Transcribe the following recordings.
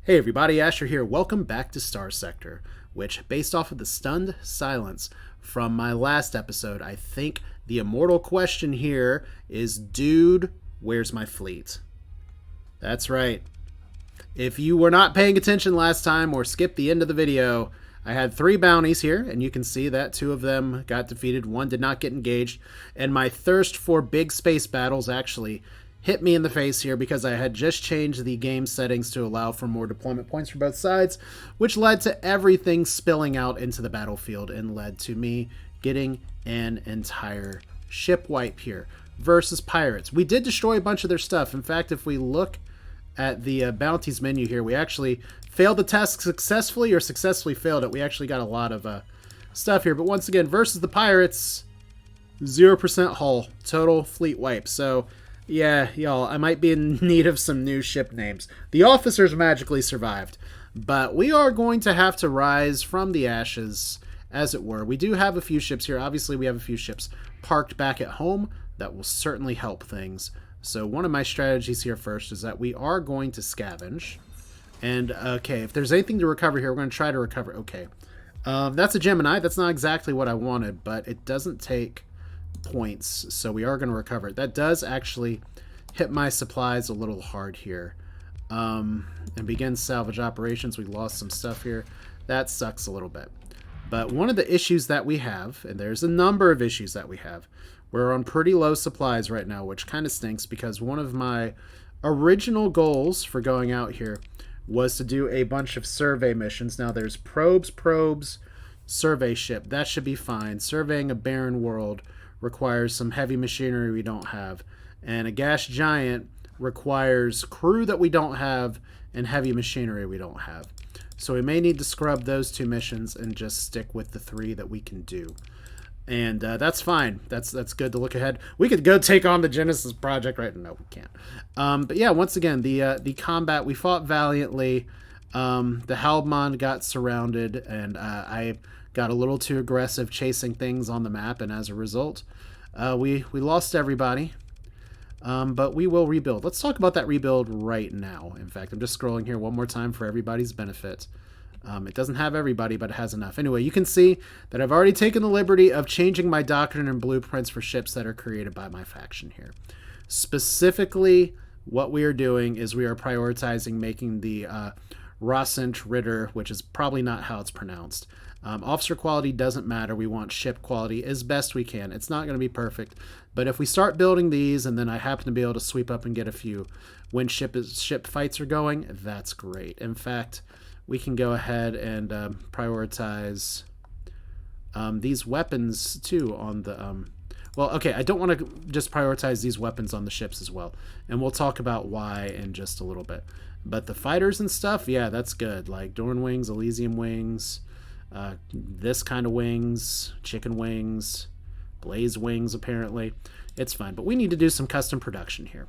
Hey everybody, Asher here. Welcome back to Starsector, which, based off of the stunned silence from my last episode, I think the immortal question here is, dude, where's my fleet? That's right. If you were not paying attention last time or skipped the end of the video, I had 3 bounties here, and you can see that 2 of them got defeated, 1 did not get engaged, and my thirst for big space battles actually hit me in the face here because I had just changed the game settings to allow for more deployment points for both sides, which led to everything spilling out into the battlefield and led to me getting an entire ship wipe here versus pirates. We did destroy a bunch of their stuff. In fact, if we look at the bounties menu here, we actually failed the task successfully or successfully failed it. We actually got a lot of stuff here. But once again, versus the pirates, 0% hull, total fleet wipe. So yeah, y'all, I might be in need of some new ship names. The officers magically survived, but we are going to have to rise from the ashes, as it were. We do have a few ships here. Obviously, we have a few ships parked back at home. That will certainly help things. So one of my strategies here first is that we are going to scavenge. And, okay, if there's anything to recover here, we're going to try to recover. Okay, that's a Gemini. That's not exactly what I wanted, but it doesn't take points, so we are going to recover it. That does actually hit my supplies a little hard here. And begin salvage operations. We lost some stuff here. That sucks a little bit. But one of the issues that we have, and there's a number of issues that we have, we're on pretty low supplies right now, which kind of stinks because one of my original goals for going out here was to do a bunch of survey missions. Now there's probes, survey ship. That should be fine. Surveying a barren world requires some heavy machinery we don't have, and a gas giant requires crew that we don't have and heavy machinery we don't have. So we may need to scrub those 2 missions and just stick with the 3 that we can do, and that's fine. That's good to look ahead. We could go take on the Genesis project right now. No, we can't. But yeah, once again, the combat, we fought valiantly. The Halbmond got surrounded, and I got a little too aggressive chasing things on the map, and as a result, we lost everybody. But we will rebuild. Let's talk about that rebuild right now. In fact, I'm just scrolling here one more time for everybody's benefit. It doesn't have everybody, but it has enough. Anyway, you can see that I've already taken the liberty of changing my doctrine and blueprints for ships that are created by my faction here. Specifically, what we are doing is we are prioritizing making the Rossent Ritter, which is probably not how it's pronounced. Officer quality doesn't matter. We want ship quality as best we can. It's not going to be perfect, but if we start building these and then I happen to be able to sweep up and get a few when ship fights are going, that's great. In fact, we can go ahead and prioritize these weapons too on the well, okay, I don't want to just prioritize these weapons on the ships as well, and we'll talk about why in just a little bit. But the fighters and stuff, yeah, that's good. Like Dorn wings, Elysium wings, this kind of wings, chicken wings, blaze wings, apparently. It's fine, but we need to do some custom production here.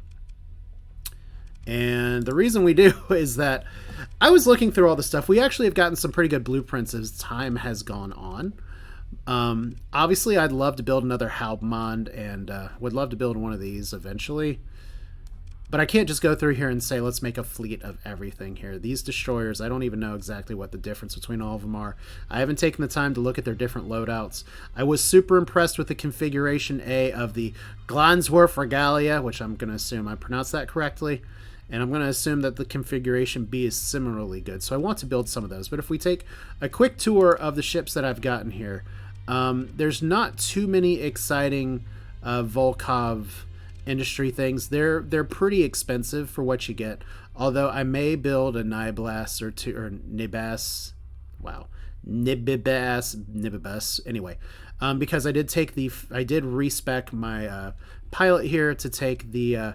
And the reason we do is that I was looking through all the stuff. We actually have gotten some pretty good blueprints as time has gone on. Obviously, I'd love to build another Halbmond and would love to build one of these eventually. But I can't just go through here and say, let's make a fleet of everything here. These destroyers, I don't even know exactly what the difference between all of them are. I haven't taken the time to look at their different loadouts. I was super impressed with the configuration A of the Glansworth Regalia, which I'm going to assume I pronounced that correctly. And I'm going to assume that the configuration B is similarly good. So I want to build some of those. But if we take a quick tour of the ships that I've gotten here, there's not too many exciting Volkov industry things. They're pretty expensive for what you get. Although I may build a Niblas or 2 or Nibas. Wow. Nibibas. Anyway, because I did respec my pilot here to take the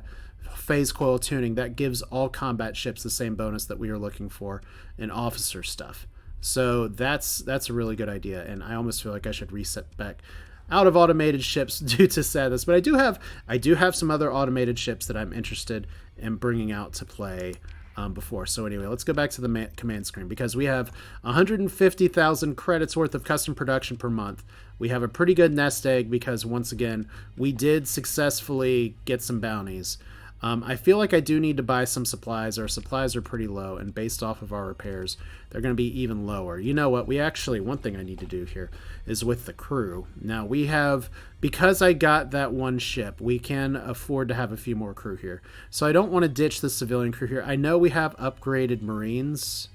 phase coil tuning. That gives all combat ships the same bonus that we are looking for in officer stuff. So that's a really good idea, and I almost feel like I should reset back out of automated ships due to sadness. But I do have some other automated ships that I'm interested in bringing out to play before. So anyway, let's go back to the command screen because we have 150,000 credits worth of custom production per month. We have a pretty good nest egg because once again we did successfully get some bounties. I feel like I do need to buy some supplies. Our supplies are pretty low, and based off of our repairs, they're going to be even lower. You know what? One thing I need to do here is with the crew. Now, we have, because I got that one ship, we can afford to have a few more crew here. So I don't want to ditch the civilian crew here. I know we have upgraded Marines,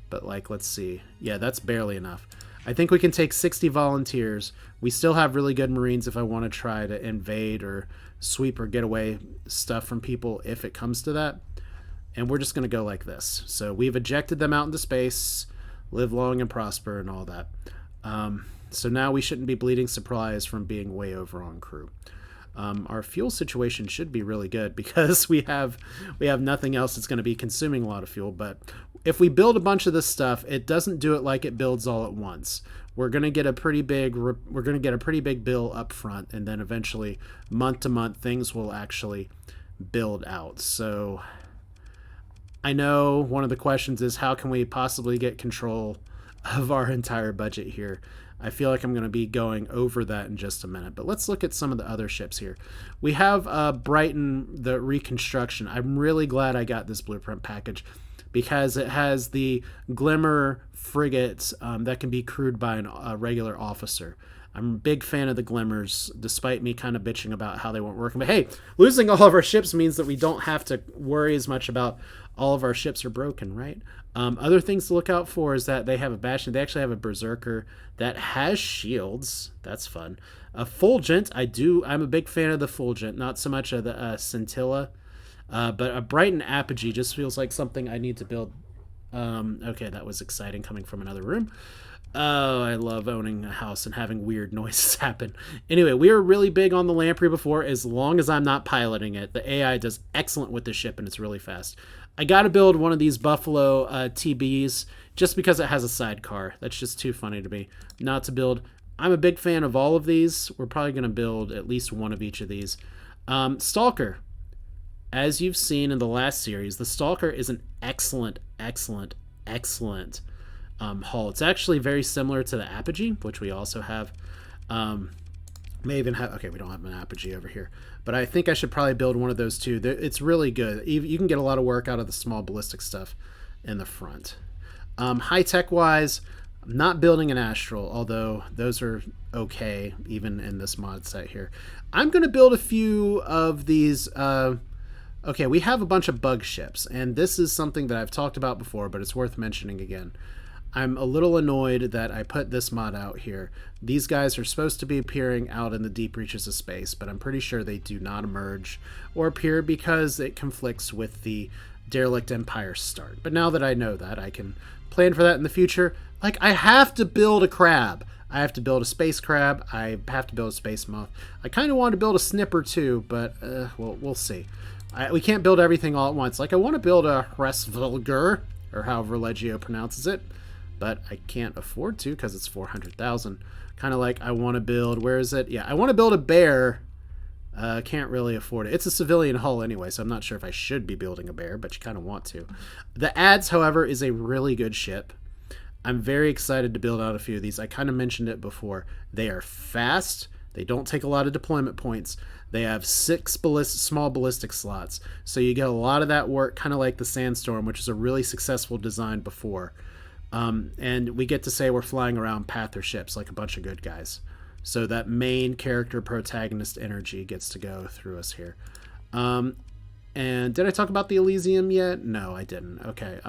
but like, let's see. Yeah, that's barely enough. I think we can take 60 volunteers. We still have really good Marines if I want to try to invade or sweep or get away stuff from people if it comes to that. And we're just going to go like this. So we've ejected them out into space, live long and prosper and all that. So now we shouldn't be bleeding supplies from being way over on crew. Our fuel situation should be really good because we have nothing else that's going to be consuming a lot of fuel. But if we build a bunch of this stuff, it doesn't do it like it builds all at once. We're going to get a pretty big bill up front, and then eventually month to month things will actually build out. So I know one of the questions is how can we possibly get control of our entire budget here. I feel like I'm going to be going over that in just a minute, but let's look at some of the other ships here. We have Brighton, the reconstruction. I'm really glad I got this blueprint package because it has the Glimmer frigates that can be crewed by a regular officer. I'm a big fan of the Glimmers, despite me kind of bitching about how they weren't working. But hey, losing all of our ships means that we don't have to worry as much about all of our ships are broken, right? Other things to look out for is that they have a Bastion. They actually have a Berserker that has shields. That's fun. A Fulgent. I'm a big fan of the Fulgent, not so much of the Scintilla. But a Brighton Apogee just feels like something I need to build. Okay, that was exciting coming from another room. Oh, I love owning a house and having weird noises happen. Anyway, we were really big on the Lamprey before, as long as I'm not piloting it. The AI does excellent with the ship, and it's really fast. I got to build one of these Buffalo TBs just because it has a sidecar. That's just too funny to me not to build. I'm a big fan of all of these. We're probably going to build at least one of each of these. Stalker. As you've seen in the last series, the Stalker is an excellent hull. It's actually very similar to the Apogee, which we also have. May even have, okay, we don't have an Apogee over here, but I think I should probably build one of those too. It's really good. You can get a lot of work out of the small ballistic stuff in the front. High-tech wise, I'm not building an Astral, although those are okay even in this mod set here. I'm going to build a few of these. Okay, we have a bunch of bug ships, and this is something that I've talked about before, but it's worth mentioning again. I'm a little annoyed that I put this mod out here. These guys are supposed to be appearing out in the deep reaches of space, but I'm pretty sure they do not emerge or appear because it conflicts with the Derelict Empire start. But now that I know that, I can plan for that in the future. Like, I have to build a crab. I have to build a space crab. I have to build a space moth. I kind of want to build a snipper too, but well, we'll see. We can't build everything all at once. Like, I want to build a Hresvelger, or however Legio pronounces it, but I can't afford to because it's 400,000. Kind of like I want to build, where is it? Yeah, I want to build a bear. Can't really afford it. It's a civilian hull anyway, so I'm not sure if I should be building a bear, but you kind of want to. The Ads, however, is a really good ship. I'm very excited to build out a few of these. I kind of mentioned it before. They are fast. They don't take a lot of deployment points. They have 6 small ballistic slots, so you get a lot of that work, kind of like the Sandstorm, which is a really successful design before. And we get to say we're flying around Pather ships like a bunch of good guys. So that main character protagonist energy gets to go through us here. And did I talk about the Elysium yet? No, I didn't. Okay.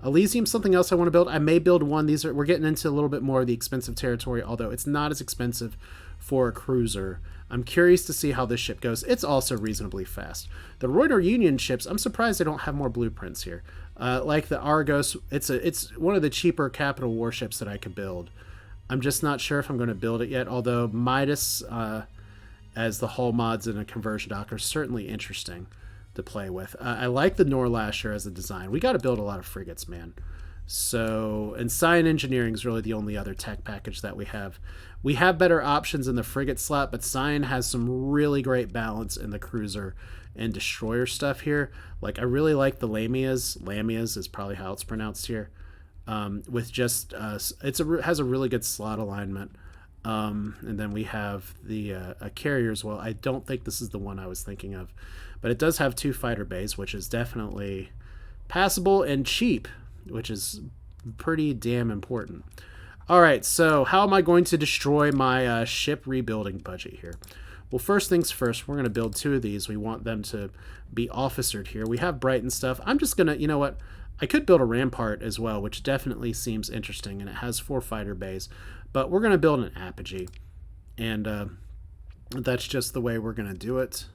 Elysium's something else I want to build. I may build one. We're getting into a little bit more of the expensive territory, although it's not as expensive for a cruiser. I'm curious to see how this ship goes. It's also reasonably fast. The Reuter Union ships, I'm surprised they don't have more blueprints here. Like the Argos, it's one of the cheaper capital warships that I could build. I'm just not sure if I'm going to build it yet, although Midas as the hull mods in a conversion dock are certainly interesting to play with. I like the Norlasher as a design. We got to build a lot of frigates, man. So, and Scion Engineering is really the only other tech package that we have. We have better options in the frigate slot, but Scion has some really great balance in the cruiser and destroyer stuff here. Like, I really like the Lamias. Lamias is probably how it's pronounced here. With just, has a really good slot alignment. And then we have the a carrier as well. I don't think this is the one I was thinking of, but it does have 2 fighter bays, which is definitely passable and cheap, which is pretty damn important. All right, so how am I going to destroy my ship rebuilding budget here? Well, first things first, we're going to build 2 of these. We want them to be officered here. We have Brighton stuff. I'm just going to, you know what? I could build a rampart as well, which definitely seems interesting, and it has 4 fighter bays. But we're going to build an apogee, and that's just the way we're going to do it.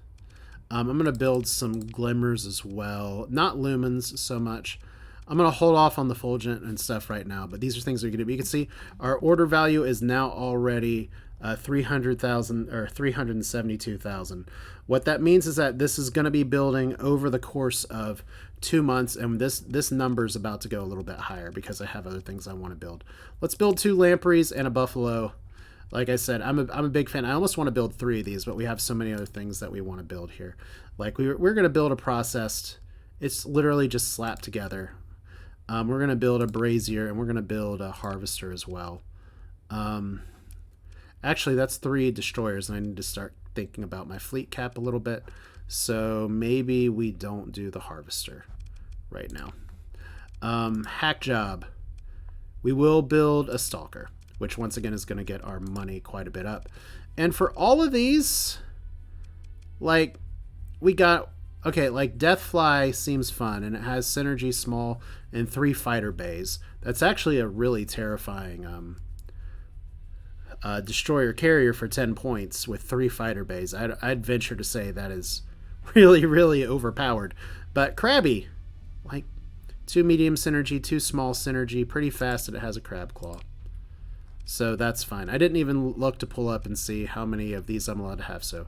I'm going to build some glimmers as well. Not lumens so much. I'm going to hold off on the fulgent and stuff right now, but these are things we can do. But you can see our order value is now already 300,000 or 372,000. What that means is that this is going to be building over the course of 2 months, and this number is about to go a little bit higher because I have other things I want to build. Let's build 2 lampreys and a buffalo. Like I said, I'm a big fan. I almost want to build 3 of these, but we have so many other things that we want to build here. Like we're going to build a processed. It's literally just slapped together. We're going to build a brazier, and we're going to build a harvester as well. Actually, that's 3 destroyers, and I need to start thinking about my fleet cap a little bit. So maybe we don't do the harvester right now. Hack job. We will build a stalker, which once again is going to get our money quite a bit up. And for all of these, like, we got, okay, like Deathfly seems fun, and it has synergy small and 3 fighter bays. That's actually a really terrifying destroyer carrier for 10 points with 3 fighter bays. I'd venture to say that is really, really overpowered. But Krabby, like 2 medium synergy, 2 small synergy, pretty fast, and it has a crab claw. So that's fine. I didn't even look to pull up and see how many of these I'm allowed to have. So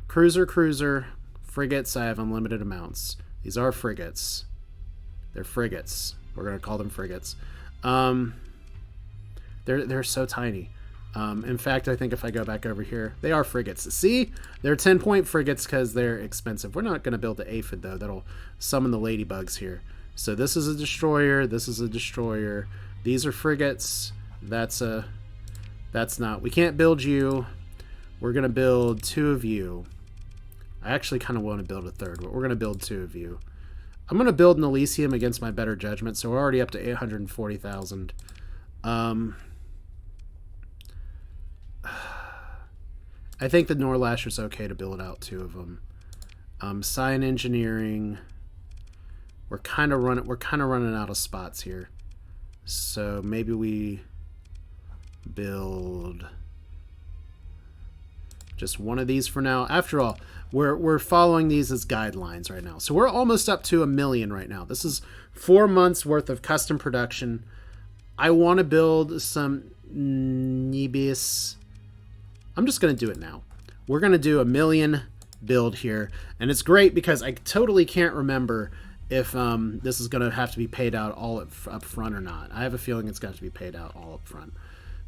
cruiser, frigates, I have unlimited amounts. These are frigates. They're frigates. We're going to call them frigates. They're so tiny. In fact, I think if I go back over here, they are frigates. See? They're 10-point frigates because they're expensive. We're not going to build the aphid, though. That'll summon the ladybugs here. So this is a destroyer. This is a destroyer. These are frigates. That's not. We can't build you. We're going to build 2 of you. I actually kind of want to build a 3rd, but we're going to build 2 of you. I'm going to build an Elysium against my better judgment, so we're already up to 840,000. I think the Norlasher's okay to build out 2 of them. Sign engineering. We're kind of running out of spots here. So maybe we build just 1 of these for now. After all, we're following these as guidelines right now. So we're almost up to 1 million right now. This is 4 months worth of custom production. I want to build some Nebius. I'm just going to do it now. We're going to do 1 million build here. And it's great because I totally can't remember if this is going to have to be paid out all up front or not. I have a feeling it's got to be paid out all up front.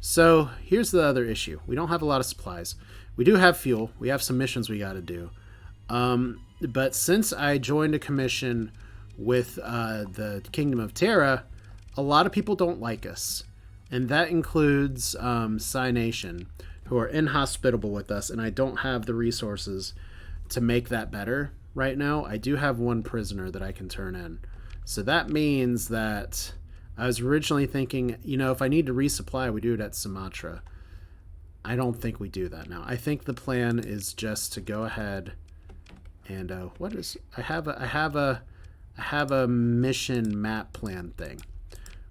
So here's the other issue. We don't have a lot of supplies. We do have fuel. We have some missions we got to do. But since I joined a commission with the Kingdom of Terra, a lot of people don't like us. And that includes Cynation, who are inhospitable with us, and I don't have the resources to make that better right now. I do have 1 prisoner that I can turn in. So that means that I was originally thinking, you know, if I need to resupply, we do it at Sumatra. I don't think we do that now. I think the plan is just to go ahead and I have a mission map plan thing.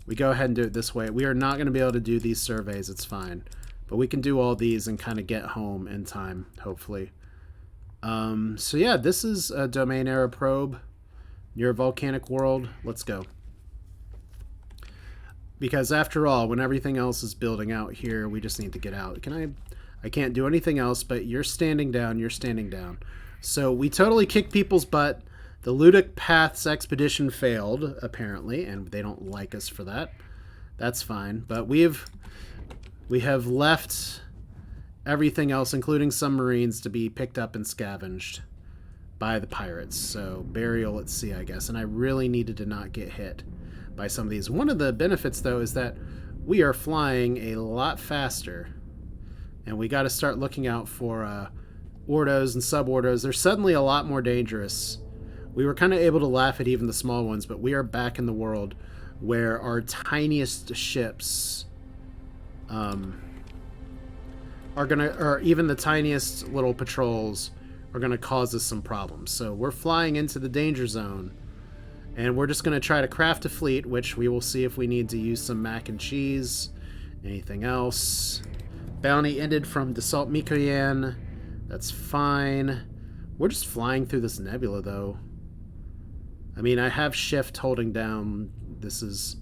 We go ahead and do it this way. We are not going to be able to do these surveys. It's fine. But we can do all these and kind of get home in time, hopefully. So yeah, this is a domain era probe near a volcanic world. Let's go. Because after all, when everything else is building out here, we just need to get out. I can't do anything else, but you're standing down, you're standing down. So we totally kicked people's butt. The Ludic Paths expedition failed, apparently, and they don't like us for that. That's fine. But we have left everything else, including some Marines, to be picked up and scavenged by the pirates. So burial at sea, I guess. And I really needed to not get hit by some of these. One of the benefits, though, is that we are flying a lot faster And we got to start looking out for ordos and subordos. They're suddenly a lot more dangerous. We were kind of able to laugh at even the small ones, but we are back in the world where our tiniest ships are gonna, or even the tiniest little patrols are gonna cause us some problems. So we're flying into the danger zone, and we're just gonna try to craft a fleet, which we will see if we need to use some mac and cheese. Anything else? Bounty ended from Dassault Mikoyan. That's fine. We're just flying through this nebula, though. I mean, I have shift holding down. This is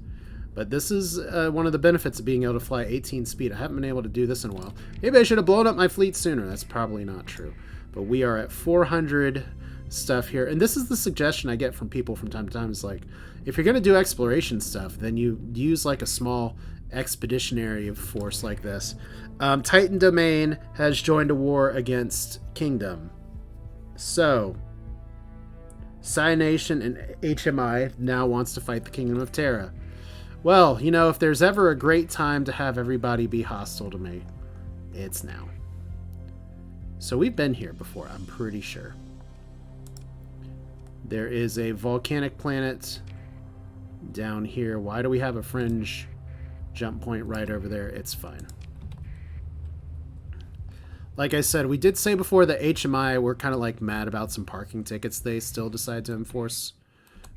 one of the benefits of being able to fly 18 speed. I haven't been able to do this in a while. Maybe I should have blown up my fleet sooner. That's probably not true. But we are at 400 stuff here. And this is the suggestion I get from people from time to time. Is like, if you're going to do exploration stuff, then you use like a small expeditionary force like this. Titan Domain has joined a war against Kingdom. So Psy Nation and HMI now wants to fight the Kingdom of Terra. Well, you know, if there's ever a great time to have everybody be hostile to me, it's now. So we've been here before, I'm pretty sure. There is a volcanic planet down here. Why do we have a fringe jump point right over there? It's fine. Like I said, we did say before that HMI were kind of like mad about some parking tickets they still decide to enforce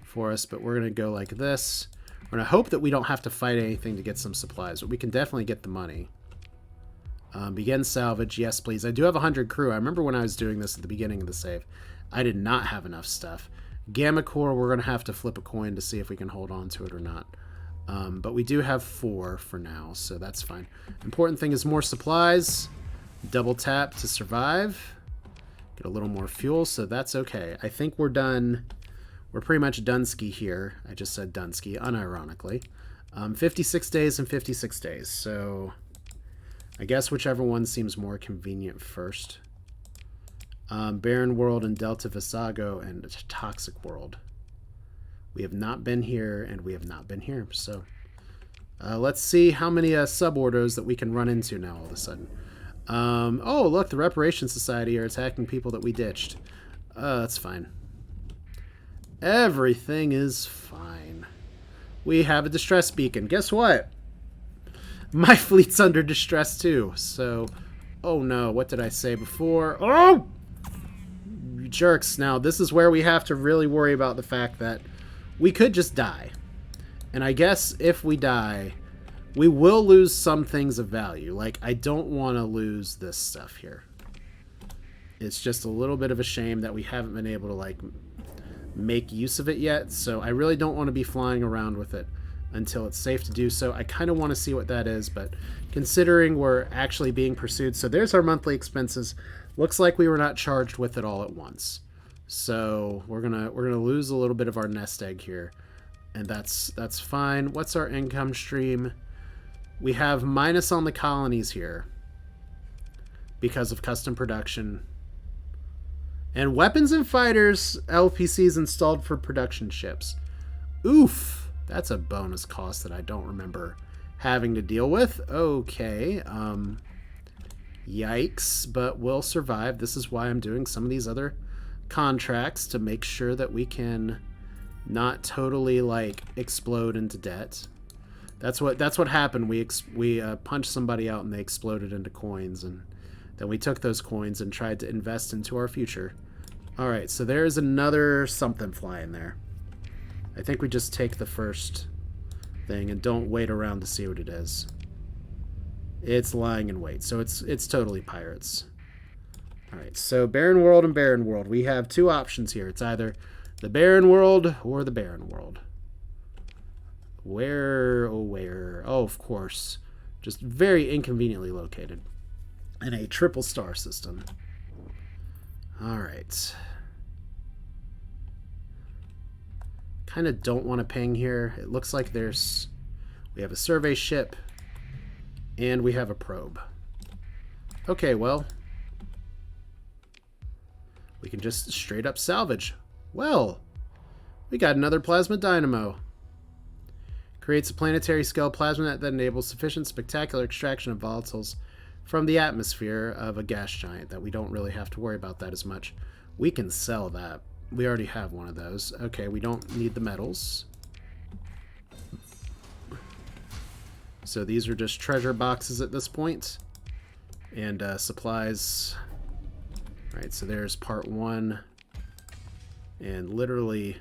for us, but we're going to go like this. We're going to hope that we don't have to fight anything to get some supplies, but we can definitely get the money. Begin salvage. Yes, please. I do have 100 crew. I remember when I was doing this at the beginning of the save, I did not have enough stuff. Gamma Core, we're going to have to flip a coin to see if we can hold on to it or not. But we do have 4 for now, so that's fine. Important thing is more supplies. Double tap to survive. Get a little more fuel, so that's okay. I think we're done. We're pretty much Dunsky here. I just said Dunsky, unironically. 56 days and 56 days, so I guess whichever one seems more convenient first. Barren World and Delta Visago and Toxic World. We have not been here, and we have not been here, so let's see how many subordos that we can run into now all of a sudden. Oh, look, the Reparation Society are attacking people that we ditched. That's fine. Everything is fine. We have a distress beacon. Guess what? My fleet's under distress too. So, oh no, what did I say before? Oh! You jerks. Now, this is where we have to really worry about the fact that we could just die. And I guess if we die, we will lose some things of value. Like, I don't want to lose this stuff here. It's just a little bit of a shame that we haven't been able to, like, make use of it yet. So I really don't want to be flying around with it until it's safe to do so. I kind of want to see what that is, but considering we're actually being pursued. So there's our monthly expenses. Looks like we were not charged with it all at once. So we're gonna lose a little bit of our nest egg here. And that's fine. What's our income stream? We have minus on the colonies here because of custom production. And weapons and fighters, LPCs installed for production ships. Oof, that's a bonus cost that I don't remember having to deal with. Okay, yikes, but we'll survive. This is why I'm doing some of these other contracts to make sure that we can not totally, like, explode into debt. That's what happened. We punched somebody out and they exploded into coins, and then we took those coins and tried to invest into our future. All right, so there's another something flying there. I think we just take the first thing and don't wait around to see what it is. It's lying in wait, so it's totally pirates. All right, so Barren World and Barren World. We have two options here. It's either the Barren World or the Barren World. Where, oh where? Oh, of course. Just very inconveniently located in a triple star system. All right. Kind of don't want to ping here. It looks like we have a survey ship and we have a probe. Okay, well, we can just straight up salvage. Well, we got another plasma dynamo. Creates a planetary scale plasma net that enables sufficient spectacular extraction of volatiles from the atmosphere of a gas giant that we don't really have to worry about that as much. We can sell that. We already have one of those. Okay, we don't need the metals. So these are just treasure boxes at this point. And supplies. Alright, so there's part 1. And literally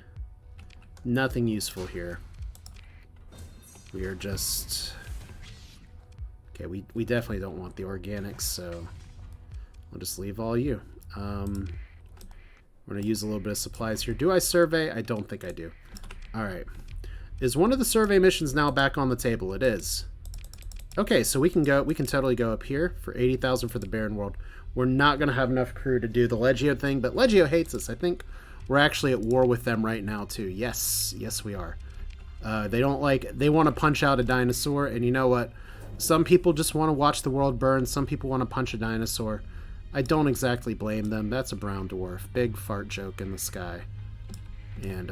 nothing useful here. We are just... Okay, we definitely don't want the organics, so I'll just leave all you. We're going to use a little bit of supplies here. Do I survey? I don't think I do. Alright. Is one of the survey missions now back on the table? It is. Okay, so we can totally go up here for 80,000 for the barren world. We're not going to have enough crew to do the Legio thing, but Legio hates us. I think we're actually at war with them right now, too. Yes, we are. They want to punch out a dinosaur, and you know what? Some people just want to watch the world burn. Some people want to punch a dinosaur. I don't exactly blame them. That's a brown dwarf. Big fart joke in the sky. And,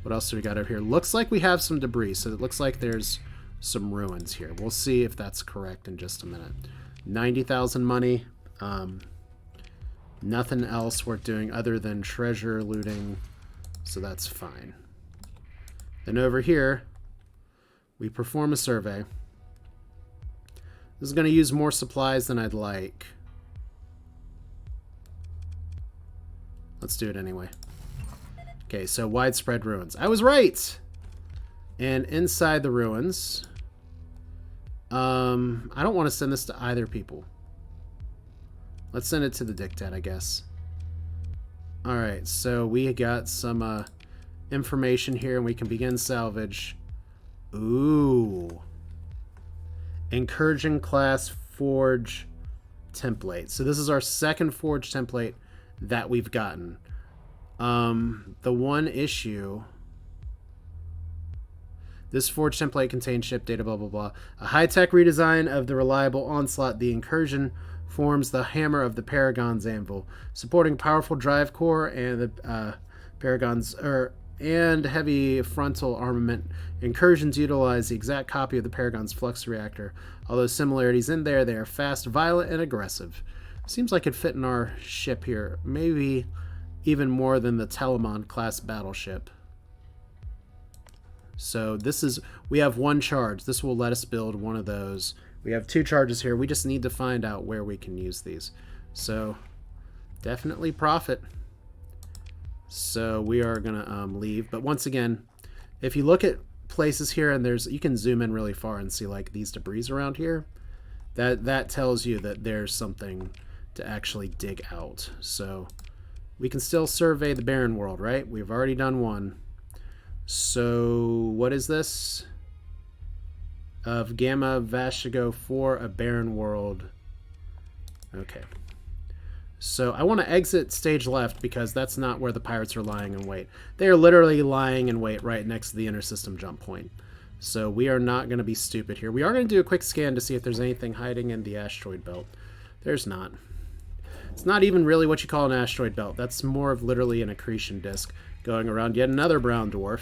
what else do we got over here? Looks like we have some debris, so it looks like there's some ruins here. We'll see if that's correct in just a minute. 90,000 money. Nothing else worth doing other than treasure looting, so that's fine. Then over here, we perform a survey. This is going to use more supplies than I'd like. Let's do it anyway. Okay, so widespread ruins. I was right! And inside the ruins, I don't want to send this to either people. Let's send it to the dictat, I guess. Alright, so we got some information here, and we can begin salvage. Ooh. Incursion class forge template. So this is our second forge template that we've gotten. The one issue... This forge template contains ship data, blah, blah, blah. A high-tech redesign of the reliable onslaught. The incursion forms the hammer of the Paragon's anvil, supporting powerful drive core and the Paragon's and heavy frontal armament. Incursions utilize the exact copy of the Paragon's flux reactor. Although similarities in there, they are fast, violent, and aggressive. Seems like it'd fit in our ship here. Maybe even more than the Telemon class battleship. So this is, we have one charge. This will let us build one of those. We have 2 charges here. We just need to find out where we can use these. So definitely profit. So we are gonna leave. But once again, if you look at places here and you can zoom in really far and see like these debris around here. That tells you that there's something to actually dig out. So we can still survey the barren world, right? We've already done one. So what is this? Of Gamma Vashigo for a barren world. Okay. So I want to exit stage left because that's not where the pirates are lying in wait. They are literally lying in wait right next to the intersystem jump point. So we are not going to be stupid here. We are going to do a quick scan to see if there's anything hiding in the asteroid belt. There's not. It's not even really what you call an asteroid belt. That's more of literally an accretion disk going around yet another brown dwarf.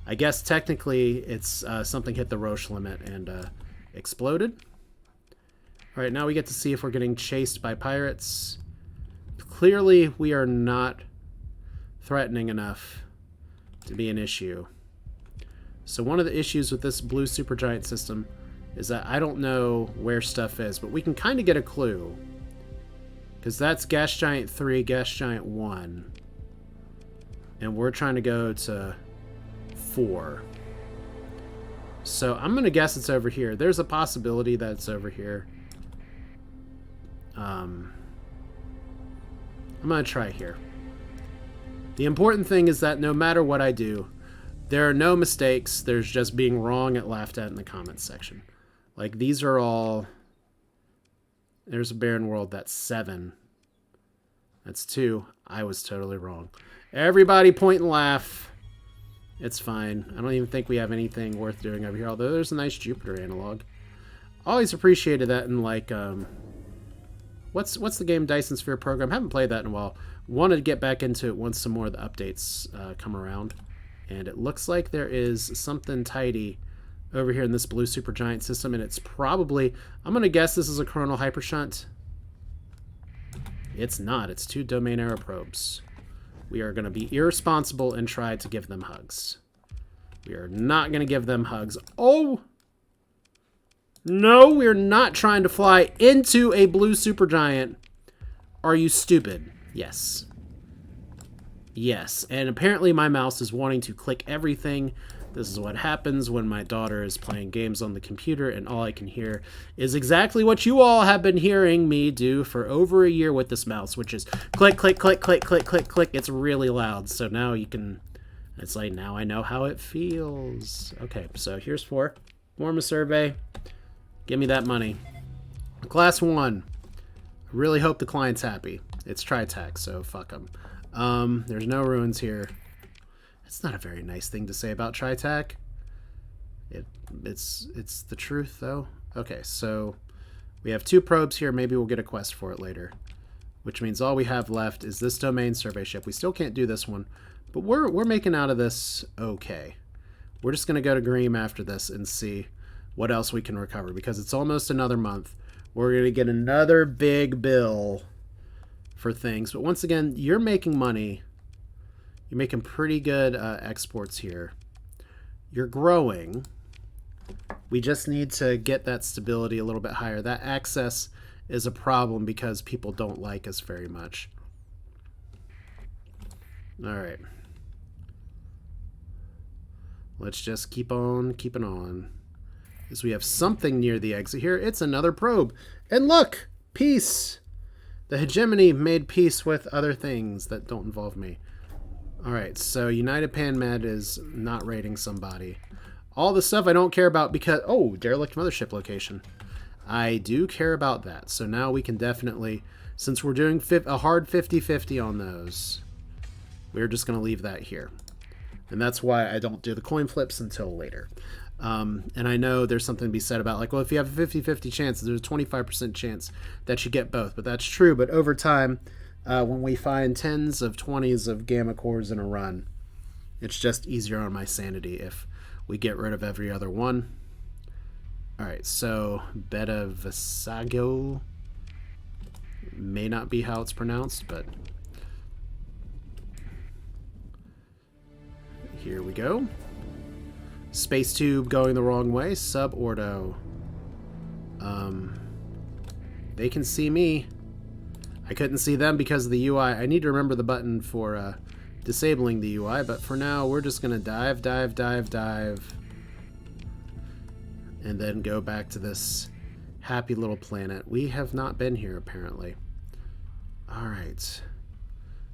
I guess technically it's something hit the Roche limit and exploded. Alright, now we get to see if we're getting chased by pirates. Clearly we are not threatening enough to be an issue. So one of the issues with this blue supergiant system is that I don't know where stuff is, but we can kind of get a clue. Because that's Gas Giant 3, Gas Giant 1. And we're trying to go to 4. So I'm going to guess it's over here. There's a possibility that it's over here. I'm going to try here. The important thing is that no matter what I do, there are no mistakes. There's just being wrong and laughed at in the comments section. Like, these are all... There's a barren world. That's 7. That's 2. I was totally wrong. Everybody point and laugh. It's fine. I don't even think we have anything worth doing over here. Although there's a nice Jupiter analog. Always appreciated that in, like, what's the game Dyson Sphere program? Haven't played that in a while. Wanted to get back into it once some more of the updates come around. And it looks like there is something tidy over here in this blue supergiant system, and it's probably, I'm going to guess this is a coronal hypershunt. It's not. It's 2 domain era probes. We are going to be irresponsible and try to give them hugs. We are not going to give them hugs. Oh! No, we're not trying to fly into a blue supergiant. Are you stupid? Yes. Yes, and apparently my mouse is wanting to click everything. This is what happens when my daughter is playing games on the computer, and all I can hear is exactly what you all have been hearing me do for over a year with this mouse, which is click, click, click, click, click, click, click. It's really loud, so now you can... It's like, now I know how it feels. Okay, so here's 4. Form a survey. Give me that money. Class 1. I really hope the client's happy. It's Tritac, so fuck them. There's no ruins here. It's not a very nice thing to say about Tritac. It's the truth, though. Okay, so we have 2 probes here. Maybe we'll get a quest for it later. Which means all we have left is this domain survey ship. We still can't do this one, but we're making out of this okay. We're just going to go to Greem after this and see what else we can recover, because it's almost another month. We're going to get another big bill for things. But once again, you're making money. You're making pretty good exports here. You're growing. We just need to get that stability a little bit higher. That access is a problem because people don't like us very much. All right. Let's just keep on keeping on. As we have something near the exit here. It's another probe. And look! Peace! The hegemony made peace with other things that don't involve me. Alright, so United PanMed is not raiding somebody. All the stuff I don't care about because... Oh, derelict mothership location. I do care about that. So now we can definitely... Since we're doing a hard 50-50 on those, we're just going to leave that here. And that's why I don't do the coin flips until later. And I know there's something to be said about, like, well, if you have a 50-50 chance, there's a 25% chance that you get both. But that's true. But over time, when we find 10s of 20s of gamma cores in a run, it's just easier on my sanity if we get rid of every other one. All right, so Beta Visago may not be how it's pronounced, but here we go. Space tube going the wrong way. Subordo. They can see me. I couldn't see them because of the UI. I need to remember the button for disabling the UI, but for now, we're just going to dive, dive, dive, dive. And then go back to this happy little planet. We have not been here, apparently. Alright.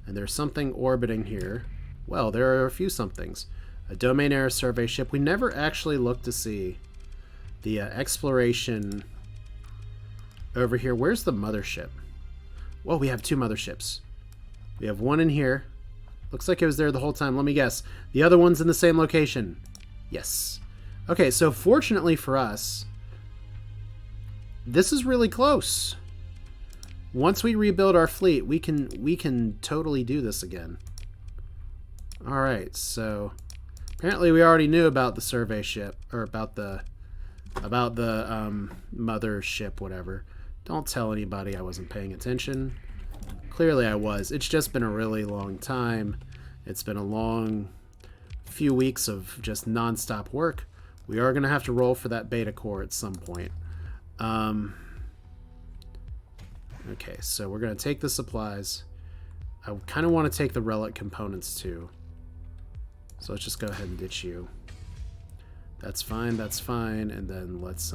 And there's something orbiting here. Well, there are a few somethings. A domain era survey ship. We never actually looked to see the exploration over here. Where's the mothership? Well, we have 2 motherships. We have one in here. Looks like it was there the whole time. Let me guess. The other one's in the same location. Yes. Okay, so fortunately for us, this is really close. Once we rebuild our fleet, we can totally do this again. All right, so apparently we already knew about the survey ship, or about the mothership, whatever. Don't tell anybody I wasn't paying attention. Clearly I was. It's just been a really long time. It's been a long few weeks of just non-stop work. We are going to have to roll for that beta core at some point. Okay, so we're going to take the supplies. I kind of want to take the relic components too. So let's just go ahead and ditch you. That's fine, that's fine. And then let's...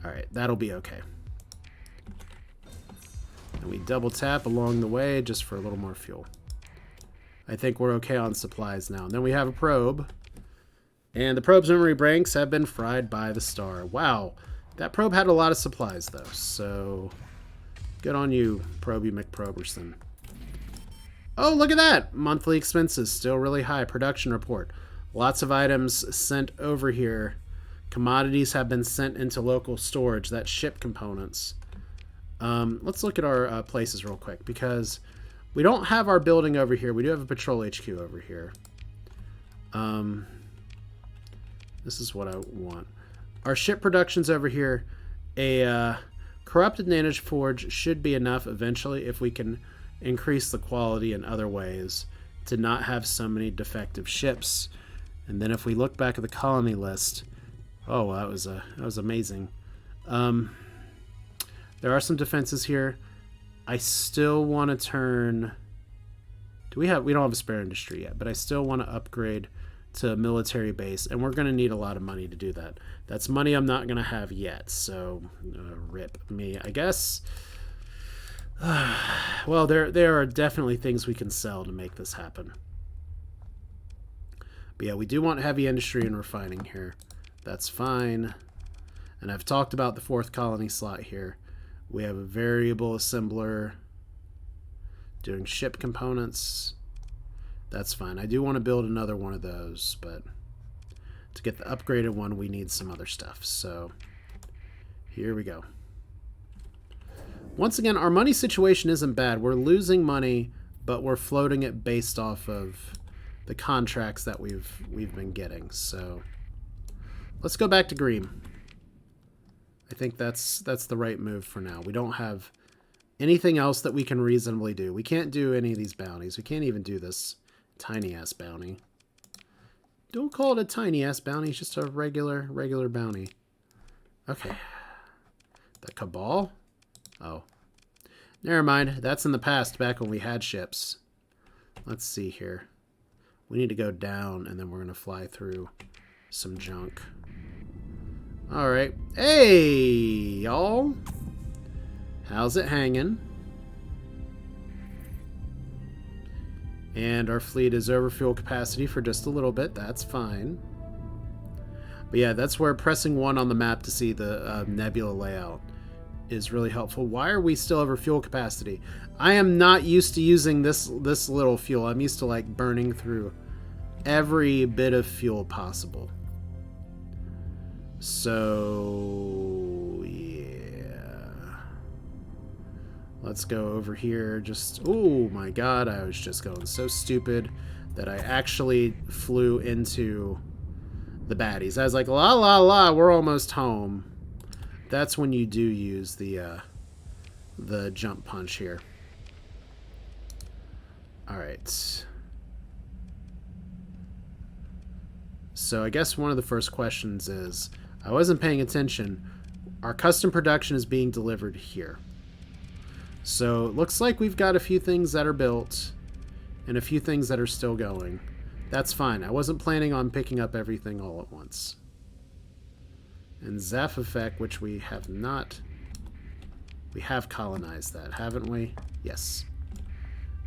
Alright, that'll be okay. And we double tap along the way just for a little more fuel. I think we're okay on supplies now. And then we have a probe. And the probe's memory banks have been fried by the star. Wow. That probe had a lot of supplies, though. So, good on you, Probey McProberson. Oh, look at that! Monthly expenses still really high. Production report. Lots of items sent over here. Commodities have been sent into local storage. That's ship components. Let's look at our places real quick, because we don't have our building over here. We do have a patrol HQ over here. This is what I want. Our ship production's over here. A corrupted nanite forge should be enough eventually if we can increase the quality in other ways to not have so many defective ships. And then if we look back at the colony list, oh, that was amazing. There are some defenses here. I still want to turn. We don't have a spare industry yet, but I still want to upgrade to a military base, and we're going to need a lot of money to do that. That's money I'm not going to have yet, so rip me, I guess. Well, there are definitely things we can sell to make this happen. But yeah, we do want heavy industry and refining here. That's fine. And I've talked about the 4th colony slot here. We have a variable assembler doing ship components. That's fine. I do want to build another one of those, but to get the upgraded one, we need some other stuff. So here we go. Once again, our money situation isn't bad. We're losing money, but we're floating it based off of the contracts that we've been getting. So let's go back to green. I think that's the right move for now. We don't have anything else that we can reasonably do. We can't do any of these bounties. We can't even do this tiny-ass bounty. Don't call it a tiny-ass bounty. It's just a regular bounty. Okay. The Cabal? Oh. Never mind. That's in the past, back when we had ships. Let's see here. We need to go down, and then we're going to fly through some junk. Alright. Hey, y'all. How's it hanging? And our fleet is over fuel capacity for just a little bit. That's fine. But yeah, that's where pressing 1 on the map to see the nebula layout is really helpful. Why are we still over fuel capacity? I am not used to using this little fuel. I'm used to like burning through every bit of fuel possible. So yeah. Let's go over here. Just, oh my god, I was just going so stupid that I actually flew into the baddies. I was like, la la la, we're almost home. That's when you do use the jump punch here. Alright. So I guess one of the first questions is, I wasn't paying attention. Our custom production is being delivered here. So it looks like we've got a few things that are built and a few things that are still going. That's fine. I wasn't planning on picking up everything all at once. And Zeph effect, which we have not. We have colonized that, haven't we? Yes.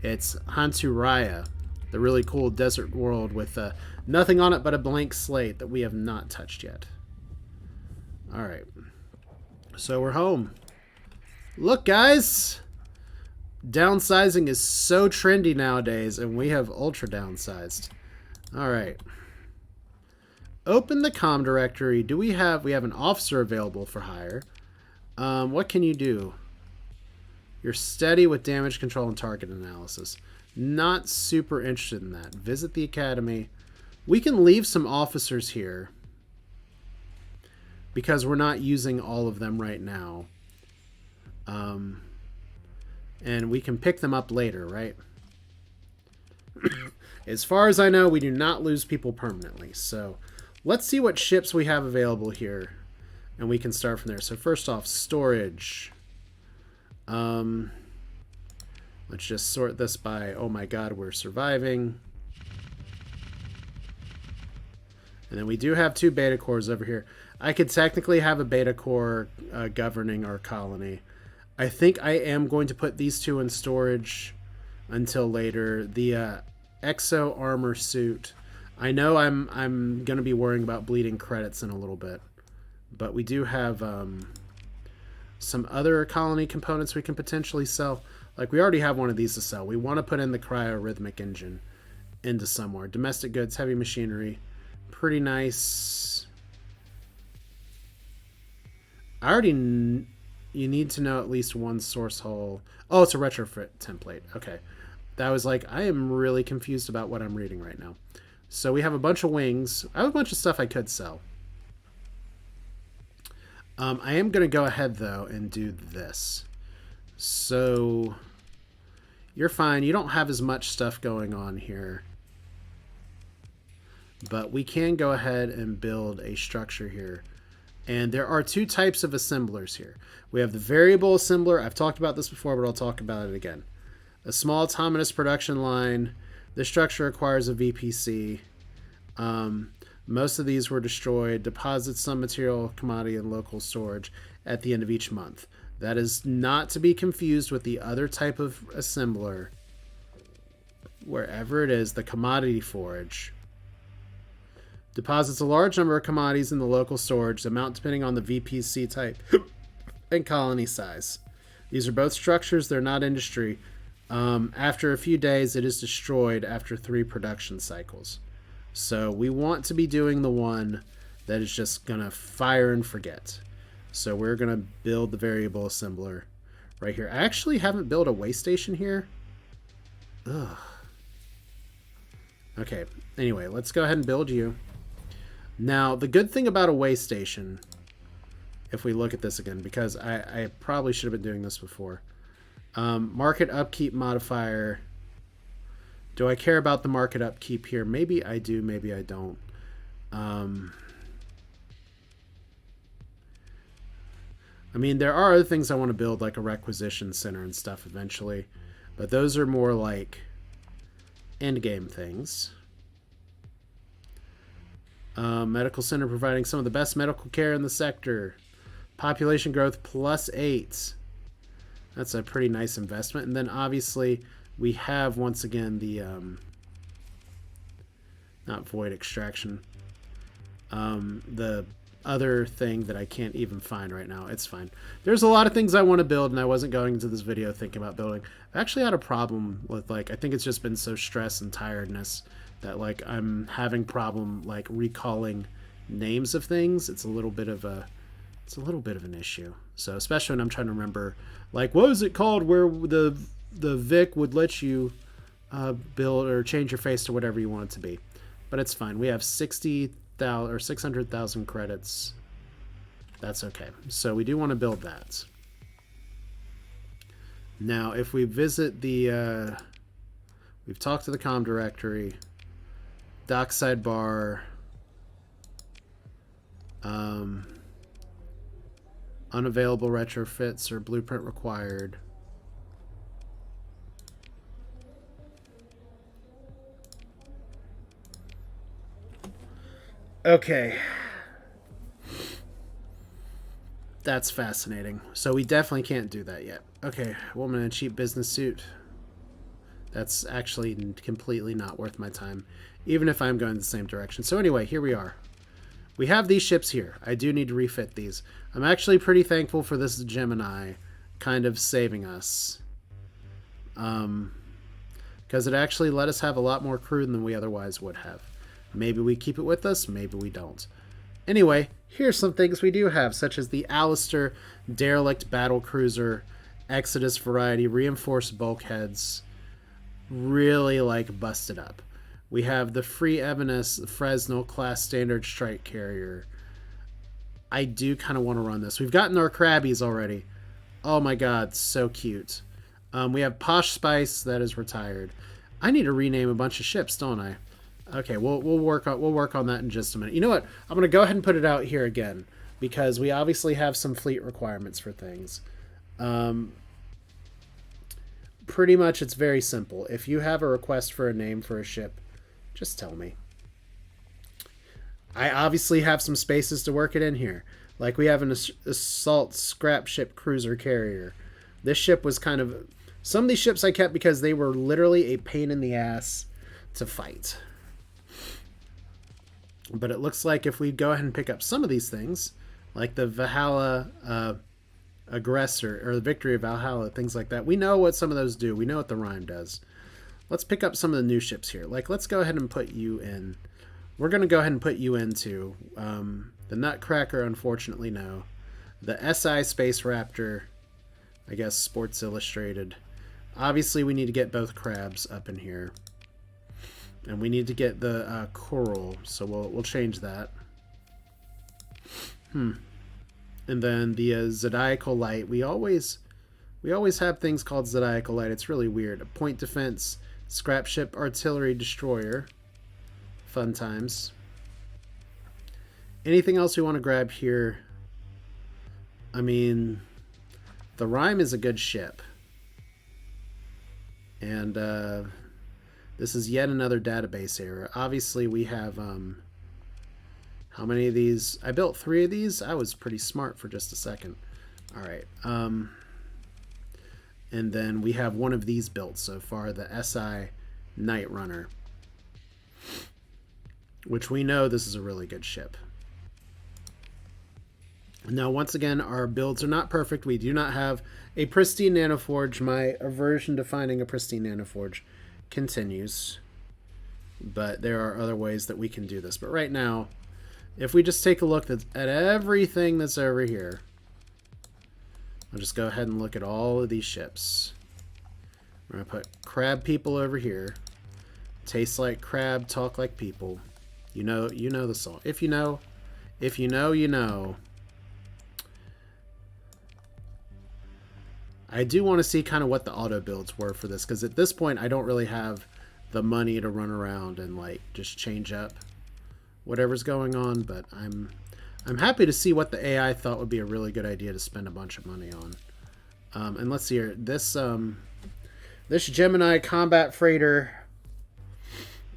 It's Hanturaya, the really cool desert world with nothing on it but a blank slate that we have not touched yet. Alright. So we're home. Look, guys! Downsizing is so trendy nowadays, and we have ultra downsized. Alright. Open the comm directory. We have an officer available for hire. What can you do? You're steady with damage control and target analysis. Not super interested in that. Visit the academy. We can leave some officers here because we're not using all of them right now. And we can pick them up later, right? As far as I know, we do not lose people permanently. So let's see what ships we have available here. And we can start from there. So first off, storage. Let's just sort this by, oh my god, we're surviving. And then we do have 2 beta cores over here. I could technically have a beta core governing our colony. I think I am going to put these 2 in storage until later. The exo armor suit. I know I'm going to be worrying about bleeding credits in a little bit. But we do have some other colony components we can potentially sell. Like, we already have one of these to sell. We want to put in the cryorhythmic engine into somewhere. Domestic goods, heavy machinery. Pretty nice. I already... You need to know at least one source hull. Oh, it's a retrofit template. Okay. That was like, I am really confused about what I'm reading right now. So we have a bunch of wings. I have a bunch of stuff I could sell. I am going to go ahead, though, and do this. So you're fine. You don't have as much stuff going on here. But we can go ahead and build a structure here. And there are two types of assemblers here. We have the variable assembler. I've talked about this before, but I'll talk about it again. A small autonomous production line. This structure requires a VPC. Most of these were destroyed. Deposits some material, commodity, and local storage at the end of each month. That is not to be confused with the other type of assembler. Wherever it is, the commodity forage. Deposits a large number of commodities in the local storage, amount depending on the VPC type and colony size. These are both structures, they're not industry. After a few days, it is destroyed after 3 production cycles. So we want to be doing the one that is just going to fire and forget. So we're going to build the variable assembler right here. I actually haven't built a way station here. Ugh. Okay, anyway, let's go ahead and build you. Now, the good thing about a way station, if we look at this again, because I probably should have been doing this before. Market upkeep modifier. Do I care about the market upkeep here? Maybe I do, maybe I don't. I mean, there are other things I want to build, like a requisition center and stuff eventually. But those are more like endgame things. Medical center providing some of the best medical care in the sector. Population growth +8. That's a pretty nice investment. And then obviously we have once again the not void extraction. The other thing that I can't even find right now. It's fine. There's a lot of things I want to build, and I wasn't going into this video thinking about building. I actually had a problem with, like, I think it's just been so stress and tiredness that, like, I'm having problem, like, recalling names of things. It's a little bit of an issue. So especially when I'm trying to remember, like, what was it called where the Vic would let you build or change your face to whatever you want it to be. But it's fine. We have 60,000 or 600,000 credits. That's okay. So we do want to build that. Now, if we visit the, we've talked to the comm directory, dockside bar, unavailable retrofits or blueprint required. Okay. That's fascinating. So we definitely can't do that yet. Okay, woman in a cheap business suit. That's actually completely not worth my time, even if I'm going the same direction. So anyway, here we are. We have these ships here. I do need to refit these. I'm actually pretty thankful for this Gemini kind of saving us. Because it actually let us have a lot more crew than we otherwise would have. Maybe we keep it with us, maybe we don't. Anyway, here's some things we do have, such as the Alistair derelict battle cruiser, Exodus variety, reinforced bulkheads, really like busted up. We have the Free Evanes Fresnel class standard strike carrier. I do kind of want to run this. We've gotten our Crabbies already. Oh my god, so cute. We have Posh Spice that is retired. I need to rename a bunch of ships, don't I? Okay, we'll work on that in just a minute. You know what? I'm going to go ahead and put it out here again because we obviously have some fleet requirements for things. Pretty much it's very simple. If you have a request for a name for a ship, just tell me. I obviously have some spaces to work it in here. Like we have an assault scrap ship cruiser carrier. This ship was kind of... Some of these ships I kept because they were literally a pain in the ass to fight. But it looks like if we go ahead and pick up some of these things, like the Valhalla Aggressor, or the Victory of Valhalla, things like that, we know what some of those do. We know what the Rhyme does. Let's pick up some of the new ships here. Like, let's go ahead and put you in. We're going to go ahead and put you into the Nutcracker, unfortunately, no. The SI Space Raptor, I guess Sports Illustrated. Obviously, we need to get both crabs up in here. And we need to get the coral, so we'll change that. And then the zodiacal light. We always have things called zodiacal light. It's really weird. A point defense, scrap ship, artillery destroyer. Fun times. Anything else we want to grab here? I mean, the Rhyme is a good ship. And this is yet another database error. Obviously, we have... how many of these? I built 3 of these. I was pretty smart for just a second. All right. And then we have one of these built so far, the SI Night Runner. Which we know this is a really good ship. Now, once again, our builds are not perfect. We do not have a pristine nanoforge. My aversion to finding a pristine nanoforge continues. But there are other ways that we can do this. But right now, if we just take a look at everything that's over here, I'll just go ahead and look at all of these ships. We're going to put crab people over here. Taste like crab, talk like people. You know the song. If you know, you know. I do want to see kind of what the auto builds were for this, because at this point I don't really have the money to run around and like just change up whatever's going on, but I'm happy to see what the AI thought would be a really good idea to spend a bunch of money on. And let's see here. This Gemini combat freighter,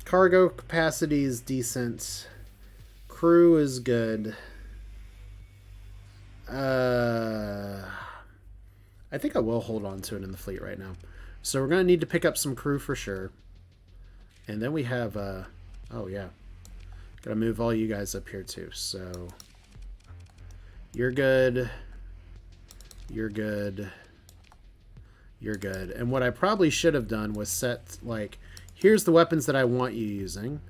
cargo capacity is decent. Crew is good. I think I will hold on to it in the fleet right now. So we're going to need to pick up some crew for sure. And then we have, oh yeah. Gotta move all you guys up here too. So you're good. You're good. You're good. And what I probably should have done was set, like, here's the weapons that I want you using.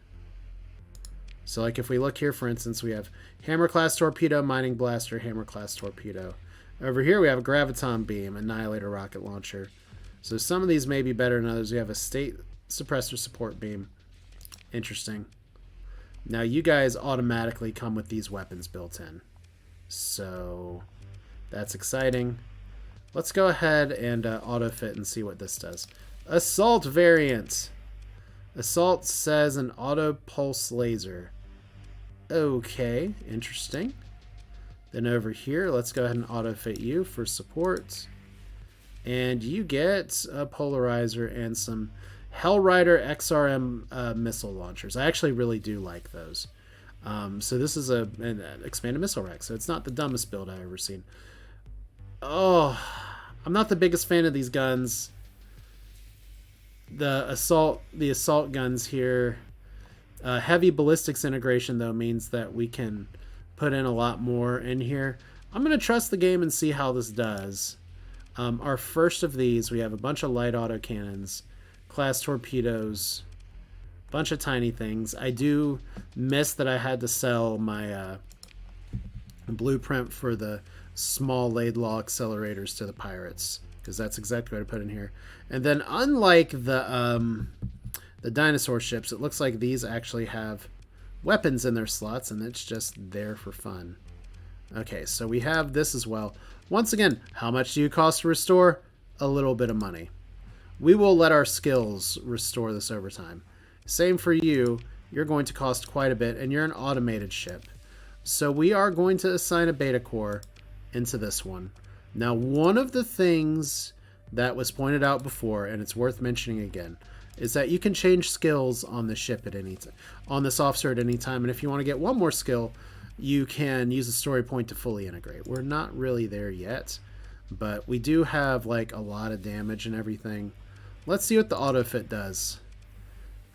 So like if we look here, for instance, we have hammer class torpedo, mining blaster, hammer class torpedo. Over here we have a graviton beam, annihilator rocket launcher. So some of these may be better than others. We have a state suppressor support beam. Interesting. Now you guys automatically come with these weapons built in. So that's exciting. Let's go ahead and auto fit and see what this does. Assault variant. Assault says an auto pulse laser. Okay, interesting. Then over here, let's go ahead and auto fit you for support. And you get a polarizer and some Hellrider XRM missile launchers. I actually really do like those. So this is an expanded missile rack, so it's not the dumbest build I've ever seen. Oh, I'm not the biggest fan of these guns. The assault guns here. Heavy ballistics integration, though, means that we can put in a lot more in here. I'm going to trust the game and see how this does. Our first of these, we have a bunch of light autocannons, class torpedoes, bunch of tiny things. I do miss that I had to sell my blueprint for the small Laidlaw accelerators to the pirates, because that's exactly what I put in here. And then unlike the dinosaur ships, it looks like these actually have weapons in their slots, and it's just there for fun. Okay, so we have this as well. Once again, how much do you cost to restore? A little bit of money. We will let our skills restore this over time. Same for you. You're going to cost quite a bit, and you're an automated ship. So we are going to assign a beta core into this one. Now, one of the things that was pointed out before, and it's worth mentioning again, is that you can change skills on the ship at any time, on this officer at any time. And if you want to get one more skill, you can use a story point to fully integrate. We're not really there yet, but we do have like a lot of damage and everything. Let's see what the auto fit does.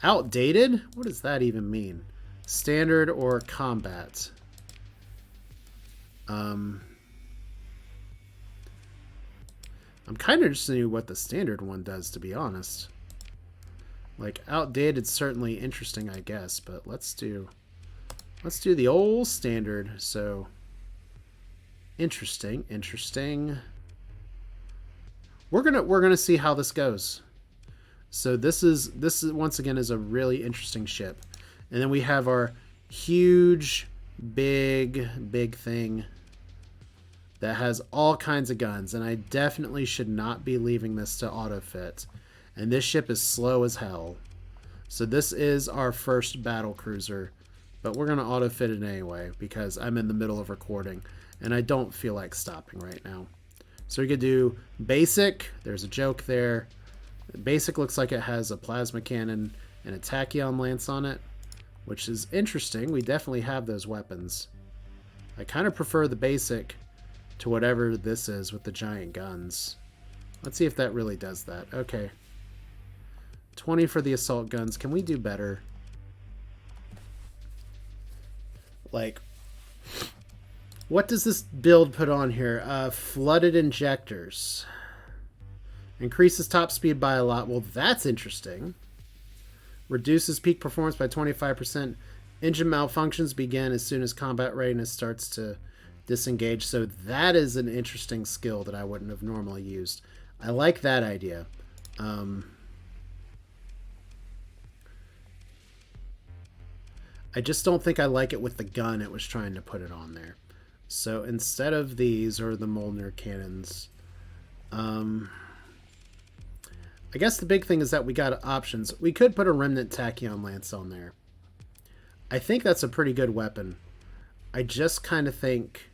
Outdated? What does that even mean? Standard or combat? I'm kind of interested in what the standard one does, to be honest. Like, outdated, certainly interesting, I guess, but let's do the old standard. So, interesting. We're gonna see how this goes. So this is once again is a really interesting ship. And then we have our huge, big thing that has all kinds of guns. And I definitely should not be leaving this to auto-fit. And this ship is slow as hell. So this is our first battle cruiser. But we're going to auto-fit it anyway because I'm in the middle of recording. And I don't feel like stopping right now. So we could do basic. There's a joke there. Basic looks like it has a plasma cannon and a tachyon lance on it, which is interesting. We definitely have those weapons. I kind of prefer the basic to whatever this is with the giant guns. Let's see if that really does that. Okay. 20 for the assault guns. Can we do better? Like, what does this build put on here? Flooded injectors. Increases top speed by a lot. Well, that's interesting. Reduces peak performance by 25%. Engine malfunctions begin as soon as combat readiness starts to disengage. So that is an interesting skill that I wouldn't have normally used. I like that idea. I just don't think I like it with the gun it was trying to put it on there. So instead of these, or the Molnar cannons, I guess the big thing is that we got options. We could put a Remnant Tachyon Lance on there. I think that's a pretty good weapon. I just kind of think...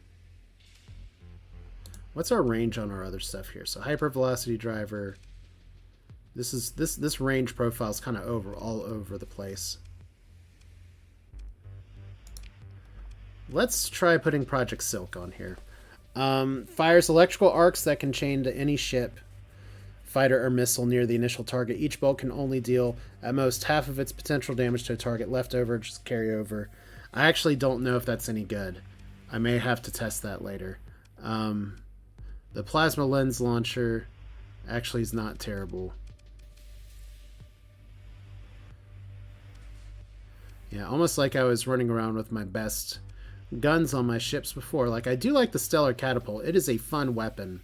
What's our range on our other stuff here? So Hypervelocity Driver. This range profile is kind of all over the place. Let's try putting Project Silk on here. Fires electrical arcs that can chain to any ship, fighter, or missile near the initial target. Each bolt can only deal at most half of its potential damage to a target. Leftover, just carry over. I actually don't know if that's any good. I may have to test that later. The plasma lens launcher actually is not terrible. Yeah, almost like I was running around with my best guns on my ships before. Like, I do like the Stellar Catapult. It is a fun weapon.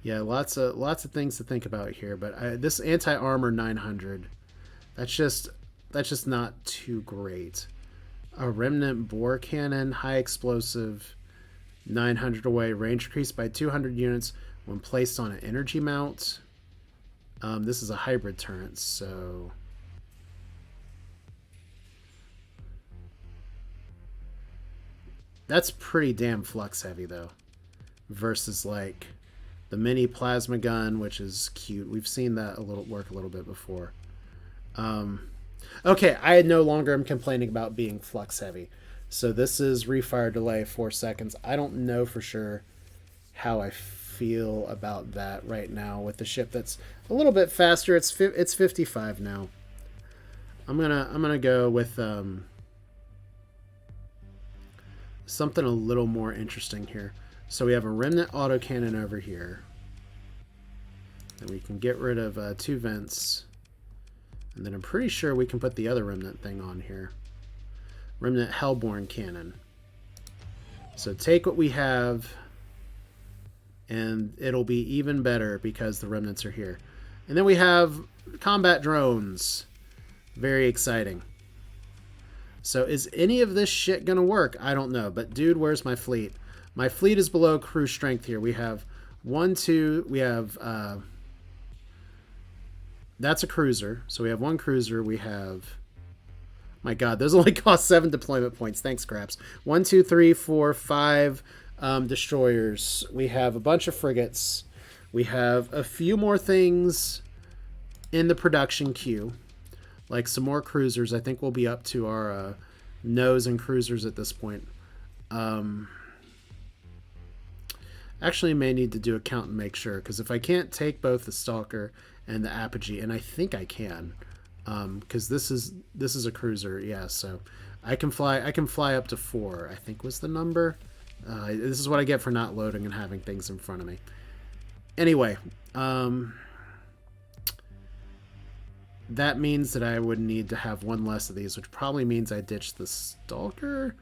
Yeah, lots of things to think about here. But this anti-armor 900, that's just not too great. A Remnant Bore Cannon, high explosive, 900 away, range increased by 200 units when placed on an energy mount. This is a hybrid turret, so... That's pretty damn flux heavy, though. Versus, like, the mini plasma gun, which is cute. We've seen that work a little bit before. Okay, I no longer am complaining about being flux heavy. So this is refire delay 4 seconds. I don't know for sure how I feel about that right now with the ship that's a little bit faster. It's 55 now. I'm gonna go with something a little more interesting here. So we have a Remnant autocannon over here. And we can get rid of 2 vents. And then I'm pretty sure we can put the other Remnant thing on here. Remnant Hellborn Cannon. So take what we have, and it'll be even better because the Remnants are here. And then we have combat drones. Very exciting. So is any of this shit gonna work? I don't know. But dude, where's my fleet? My fleet is below crew strength here. We have 1, 2, we have... that's a cruiser. So we have 1 cruiser. We have... My god, those only cost 7 deployment points. Thanks, Craps. 1, 2, 3, 4, 5 destroyers. We have a bunch of frigates. We have a few more things in the production queue. Like some more cruisers. I think we'll be up to our nose and cruisers at this point. Actually, may need to do a count and make sure. Because if I can't take both the Stalker and the Apogee, and I think I can... because this is a cruiser, yeah. So I can fly up to 4. I think was the number. This is what I get for not loading and having things in front of me. Anyway, that means that I would need to have 1 less of these, which probably means I ditch the Stalker.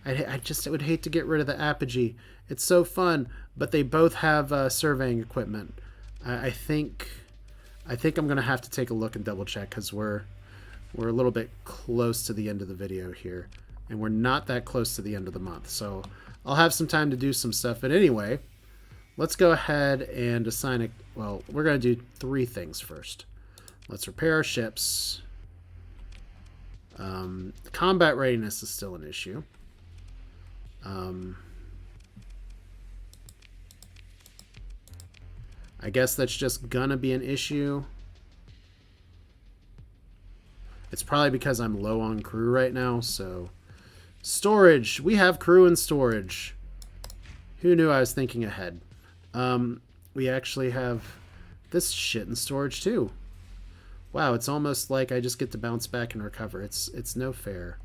I would hate to get rid of the Apogee. It's so fun, but they both have surveying equipment. I think I'm gonna have to take a look and double check because we're a little bit close to the end of the video here, and we're not that close to the end of the month. So I'll have some time to do some stuff. But anyway, let's go ahead and assign a. Well, we're gonna do 3 things first. Let's repair our ships. Combat readiness is still an issue. I guess that's just gonna be an issue. It's probably because I'm low on crew right now, so... Storage! We have crew and storage. Who knew I was thinking ahead? We actually have this shit in storage too. Wow, it's almost like I just get to bounce back and recover. It's no fair.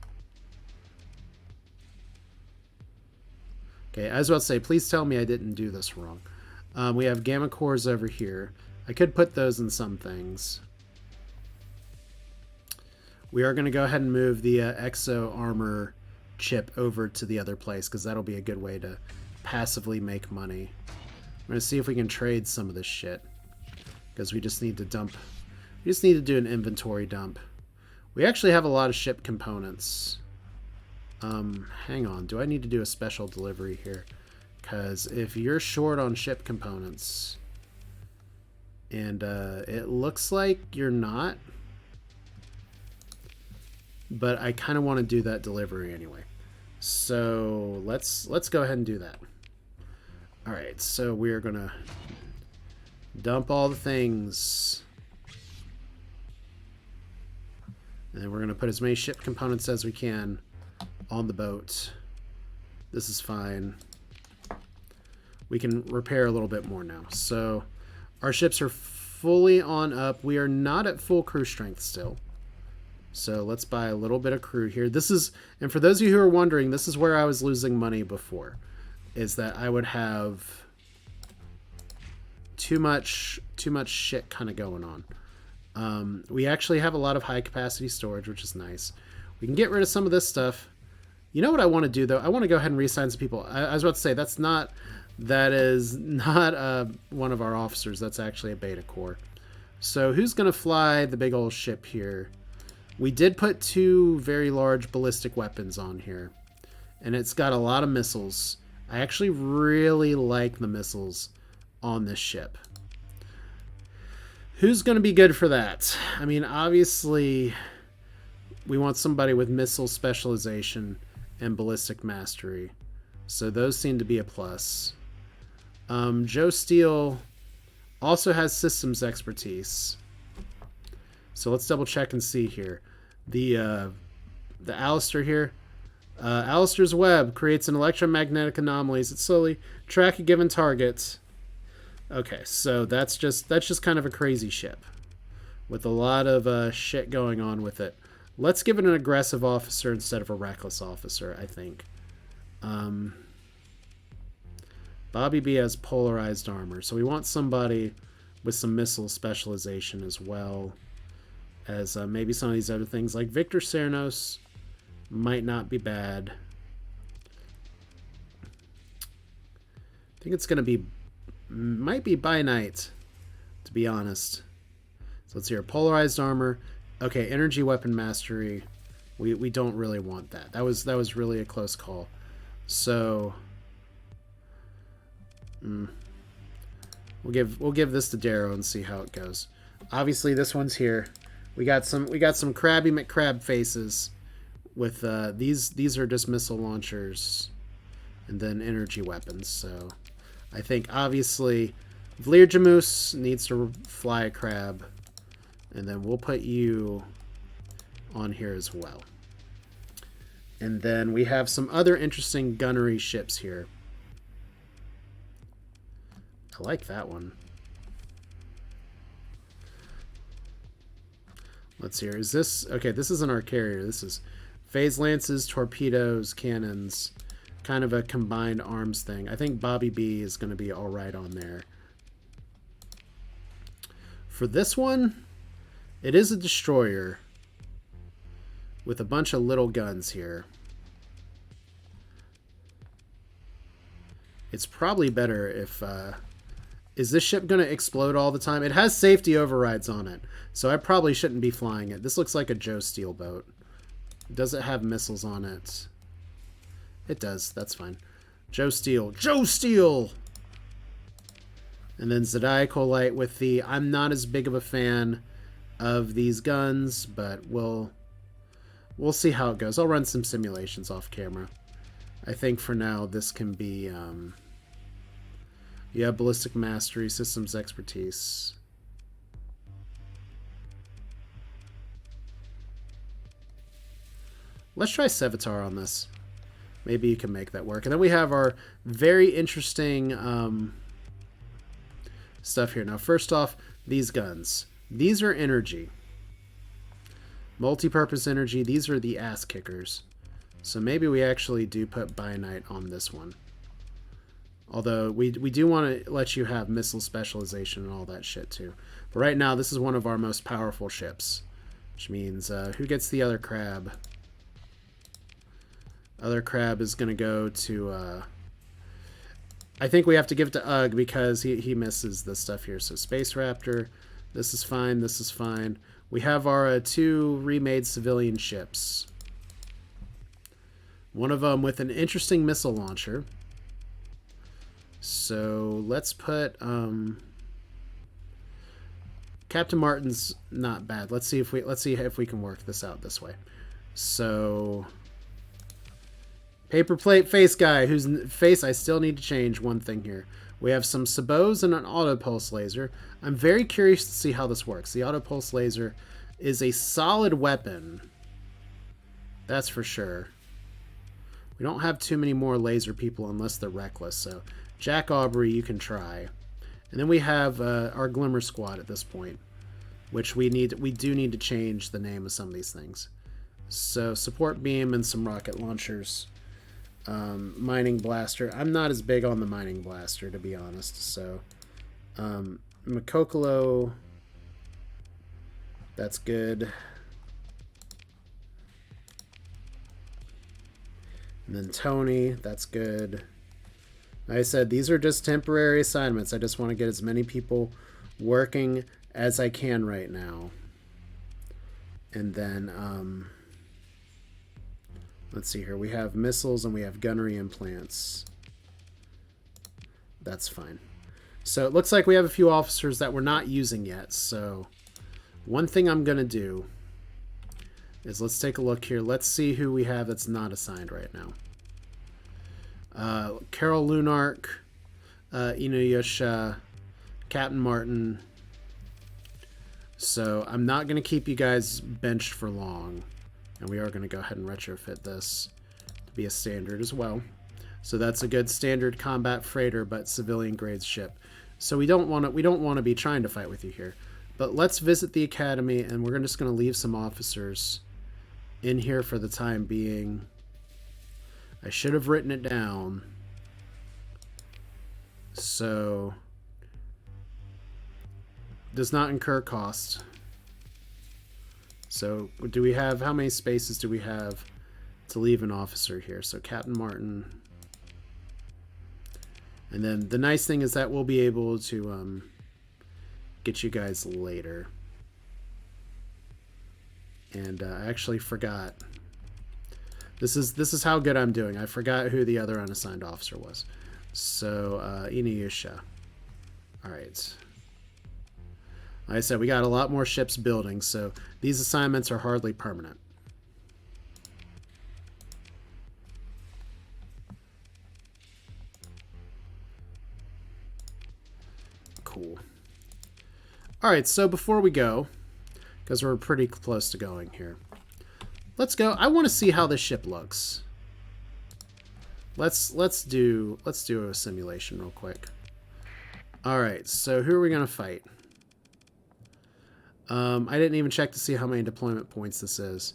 Okay, I was about to say, please tell me I didn't do this wrong. We have gamma cores over here. I could put those in some things. We are going to go ahead and move the exo armor chip over to the other place because that'll be a good way to passively make money. I'm going to see if we can trade some of this shit because we just need to dump. We just need to do an inventory dump. We actually have a lot of ship components. Hang on. Do I need to do a special delivery here? Because if you're short on ship components, and it looks like you're not, but I kind of want to do that delivery anyway. So let's go ahead and do that. All right, so we're gonna dump all the things, and then we're gonna put as many ship components as we can on the boat. This is fine. We can repair a little bit more now. So our ships are fully on up. We are not at full crew strength still. So let's buy a little bit of crew here. This is, and for those of you who are wondering, this is where I was losing money before, is that I would have too much shit kind of going on. We actually have a lot of high capacity storage, which is nice. We can get rid of some of this stuff. You know what I want to do though? I want to go ahead and reassign some people. I was about to say that is not one of our officers. That's actually a beta core. So who's going to fly the big old ship here? We did put 2 very large ballistic weapons on here, and it's got a lot of missiles. I actually really like the missiles on this ship. Who's going to be good for that? I mean, obviously, we want somebody with missile specialization and ballistic mastery. So those seem to be a plus. Joe Steele also has systems expertise. So let's double check and see here. The Alistair here. Alistair's web creates an electromagnetic anomalies that slowly track a given target. Okay, so that's just kind of a crazy ship with a lot of shit going on with it. Let's give it an aggressive officer instead of a reckless officer, I think. Bobby B has polarized armor, so we want somebody with some missile specialization as well as maybe some of these other things. Like Victor Cernos might not be bad. I think it's going to be, might be by night, to be honest. So let's hear polarized armor. Okay, energy weapon mastery. We don't really want that. That was really a close call. So we'll give this to Darrow and see how it goes. Obviously, this one's here. We got some Krabby McCrab faces with these are just missile launchers and then energy weapons. So I think obviously Vlir Jamus needs to fly a crab, and then we'll put you on here as well. And then we have some other interesting gunnery ships here. I like that one. Let's see here. Is this... Okay, this isn't our carrier. This is phase lances, torpedoes, cannons. Kind of a combined arms thing. I think Bobby B is going to be all right on there. For this one, it is a destroyer with a bunch of little guns here. It's probably better Is this ship going to explode all the time? It has safety overrides on it, so I probably shouldn't be flying it. This looks like a Joe Steel boat. Does it have missiles on it? It does. That's fine. Joe Steel. Joe Steel! And then Zodiacolite with the... I'm not as big of a fan of these guns, but we'll see how it goes. I'll run some simulations off camera. I think for now this can be... yeah, Ballistic Mastery, Systems Expertise. Let's try Sevatar on this. Maybe you can make that work. And then we have our very interesting stuff here. Now, first off, these guns. These are energy. Multi-purpose energy. These are the ass kickers. So maybe we actually do put Bionite on this one. Although we do want to let you have missile specialization and all that shit too. But right now, this is one of our most powerful ships. Which means, who gets the other crab? Other crab is going to go to... I think we have to give it to Ugg because he misses the stuff here. So Space Raptor, this is fine, this is fine. We have our 2 remade civilian ships. One of them with an interesting missile launcher. So let's put Captain Martin's not bad. Let's see if we can work this out this way. So Paper Plate Face Guy, whose face I still need to change one thing here. We have some sabots and an auto pulse laser. I'm very curious to see how this works. The auto pulse laser is a solid weapon. That's for sure. We don't have too many more laser people unless they're reckless, so Jack Aubrey, you can try. And then we have our Glimmer Squad at this point, which we do need to change the name of some of these things. So Support Beam and some rocket launchers. Mining Blaster. I'm not as big on the Mining Blaster, to be honest. So Makokolo, that's good. And then Tony, that's good. Like I said, these are just temporary assignments. I just want to get as many people working as I can right now. And then, let's see here. We have missiles and we have gunnery implants. That's fine. So it looks like we have a few officers that we're not using yet. So one thing I'm going to do is let's take a look here. Let's see who we have that's not assigned right now. Carol Lunark, Inuyasha, Captain Martin. So I'm not going to keep you guys benched for long. And we are going to go ahead and retrofit this to be a standard as well. So that's a good standard combat freighter, but civilian grade ship. So we don't want to be trying to fight with you here. But let's visit the academy, and we're just going to leave some officers in here for the time being. I should have written it down. So does not incur cost. So do we have, how many spaces do we have to leave an officer here? So Captain Martin. And then the nice thing is that we'll be able to get you guys later. And I actually forgot. This is how good I'm doing. I forgot who the other unassigned officer was. So Inuyasha. All right. Like I said, we got a lot more ships building, so these assignments are hardly permanent. Cool. All right, so before we go, because we're pretty close to going here, let's go. I want to see how this ship looks. Let's do a simulation real quick. All right, so who are we gonna fight? I didn't even check to see how many deployment points this is.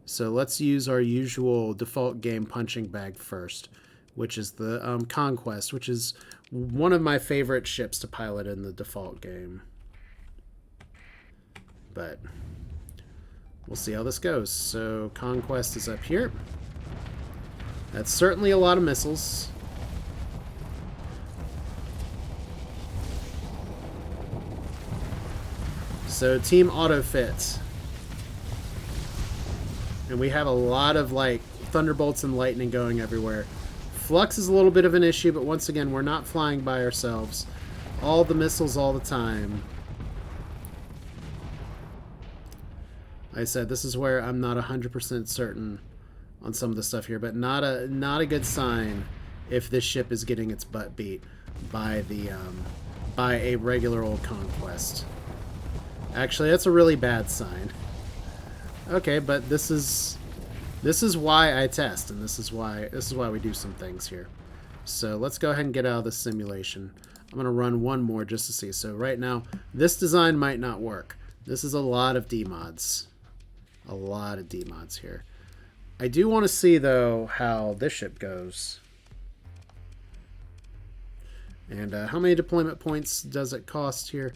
So let's use our usual default game punching bag first, which is the Conquest, which is one of my favorite ships to pilot in the default game. But we'll see how this goes. So Conquest is up here. That's certainly a lot of missiles. So team auto fit. And we have a lot of like thunderbolts and lightning going everywhere. Flux is a little bit of an issue, but once again, we're not flying by ourselves. All the missiles all the time. Like I said, this is where I'm not 100% certain on some of the stuff here, but not a good sign if this ship is getting its butt beat by the by a regular old conquest. Actually, that's a really bad sign. Okay, but this is why I test, and this is why we do some things here. So let's go ahead and get out of this simulation. I'm going to run one more just to see. So right now, this design might not work. This is a lot of D-mods. A lot of D-mods here. I do want to see, though, how this ship goes. And how many deployment points does it cost here?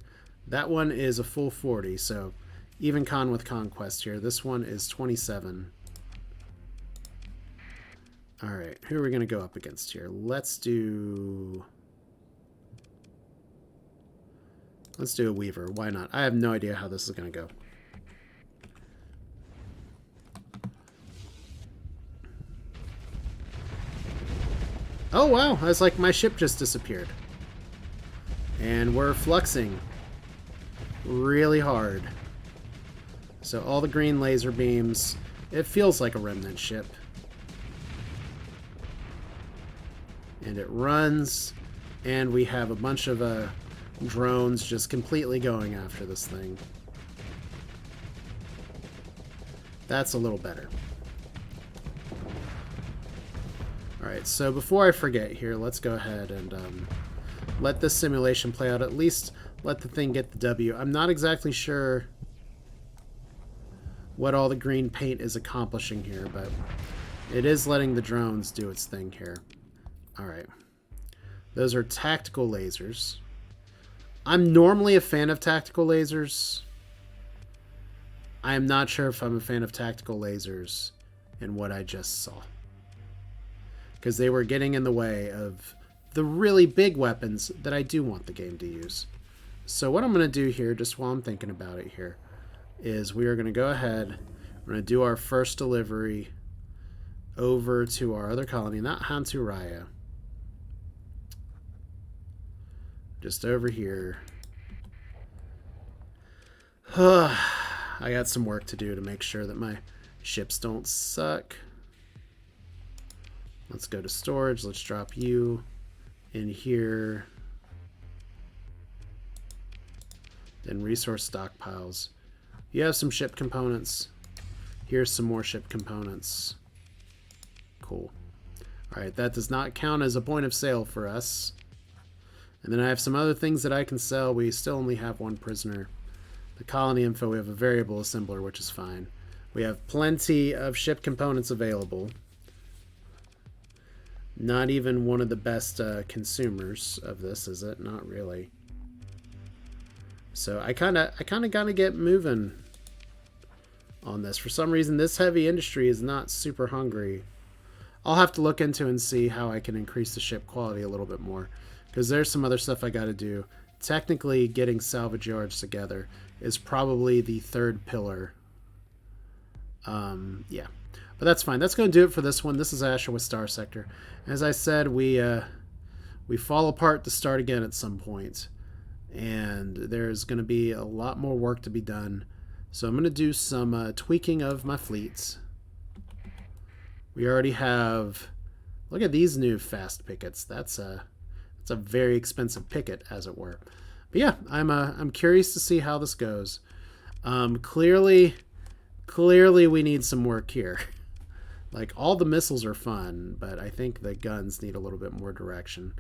That one is a full 40, so even con with Conquest here. This one is 27. Alright, who are we going to go up against here? Let's do a Weaver. Why not? I have no idea how this is going to go. Oh wow, I was like, my ship just disappeared. And we're fluxing really hard. So all the green laser beams, it feels like a remnant ship. And it runs, and we have a bunch of drones just completely going after this thing. That's a little better. Alright, so before I forget here, let's go ahead and let this simulation play out. At least let the thing get the W. I'm not exactly sure what all the green paint is accomplishing here, but it is letting the drones do its thing here. Alright. Those are tactical lasers. I'm normally a fan of tactical lasers. I am not sure if I'm a fan of tactical lasers in what I just saw, because they were getting in the way of the really big weapons that I do want the game to use. So what I'm going to do here, just while I'm thinking about it here, is we are going to go ahead, we're going to do our first delivery over to our other colony, not Hanturaya. Just over here. I got some work to do to make sure that my ships don't suck. Let's go to storage. Let's drop you in here. Then resource stockpiles. You have some ship components. Here's some more ship components. Cool. Alright, that does not count as a point of sale for us. And then I have some other things that I can sell. We still only have one prisoner. The colony info, we have a variable assembler, which is fine. We have plenty of ship components available. Not even one of the best consumers of this, is it? Not really. So I kind of gotta get moving on this. For some reason, this heavy industry is not super hungry. I'll have to look into and see how I can increase the ship quality a little bit more, because there's some other stuff I got to do. Technically, getting salvage yards together is probably the third pillar. Yeah, but that's fine. That's going to do it for this one. This is Asher with Starsector. As I said, we fall apart to start again at some point, and there's going to be a lot more work to be done. So I'm going to do some tweaking of my fleets. We already have. Look at these new fast pickets. That's a very expensive picket, as it were. But yeah, I'm curious to see how this goes. Clearly we need some work here. Like, all the missiles are fun, but I think the guns need a little bit more direction.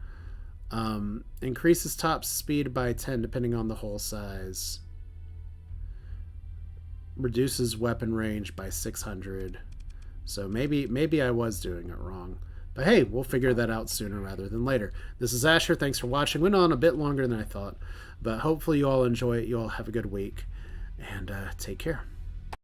Increases top speed by 10 depending on the hull size. Reduces weapon range by 600. So maybe I was doing it wrong. But hey, we'll figure that out sooner rather than later. This is Asher. Thanks for watching. Went on a bit longer than I thought, but hopefully you all enjoy it. You all have a good week, and take care.